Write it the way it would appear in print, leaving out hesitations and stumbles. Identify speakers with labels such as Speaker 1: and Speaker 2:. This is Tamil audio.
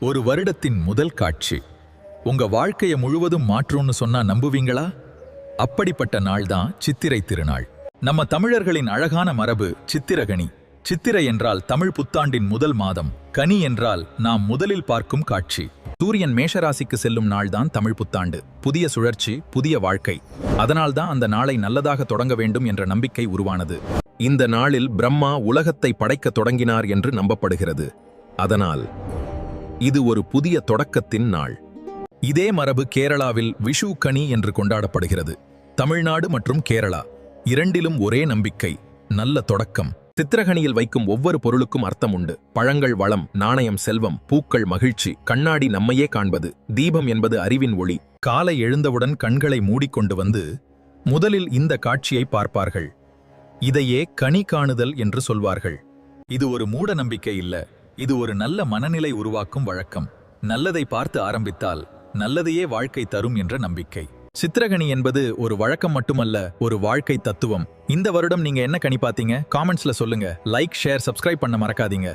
Speaker 1: ஒரு வருடத்தின் முதல் காட்சி உங்க வாழ்க்கையை முழுவதும் மாற்றும்னு சொன்னா நம்புவீங்களா? அப்படிப்பட்ட நாள் தான் சித்திரை திருநாள். நம்ம தமிழர்களின் அழகான மரபு சித்திரகனி. சித்திரை என்றால் தமிழ் புத்தாண்டின் முதல் மாதம், கனி என்றால் நாம் முதலில் பார்க்கும் காட்சி. சூரியன் மேஷராசிக்கு செல்லும் நாள் தான் தமிழ் புத்தாண்டு. புதிய சுழற்சி, புதிய வாழ்க்கை. அதனால்தான் அந்த நாளை நல்லதாக தொடங்க வேண்டும் என்ற நம்பிக்கை உருவானது. இந்த நாளில் பிரம்மா உலகத்தை படைக்க தொடங்கினார் என்று நம்பப்படுகிறது. அதனால் இது ஒரு புதிய தொடக்கத்தின் நாள். இதே மரபு கேரளாவில் விஷு கனி என்று கொண்டாடப்படுகிறது. தமிழ்நாடு மற்றும் கேரளா இரண்டிலும் ஒரே நம்பிக்கை, நல்ல தொடக்கம். சித்திரகனியில் வைக்கும் ஒவ்வொரு பொருளுக்கும் அர்த்தம் உண்டு. பழங்கள் வளம், நாணயம் செல்வம், பூக்கள் மகிழ்ச்சி, கண்ணாடி நம்மையே காண்பது, தீபம் என்பது அறிவின் ஒளி. காலை எழுந்தவுடன் கண்களை மூடிக்கொண்டு வந்து முதலில் இந்த காட்சியை பார்ப்பார்கள். இதையே கனி காணுதல் என்று சொல்வார்கள். இது ஒரு மூட நம்பிக்கை இல்ல, இது ஒரு நல்ல மனநிலை உருவாக்கும் வழக்கம். நல்லதை பார்த்து ஆரம்பித்தால் நல்லதையே வாழ்க்கை தரும் என்ற நம்பிக்கை. சித்திரகனி என்பது ஒரு வழக்கம் மட்டுமல்ல, ஒரு வாழ்க்கை தத்துவம். இந்த வருடம் நீங்க என்ன கனி பாத்தீங்க? காமெண்ட்ஸ்ல சொல்லுங்க. லைக், ஷேர், சப்ஸ்கிரைப் பண்ண மறக்காதீங்க.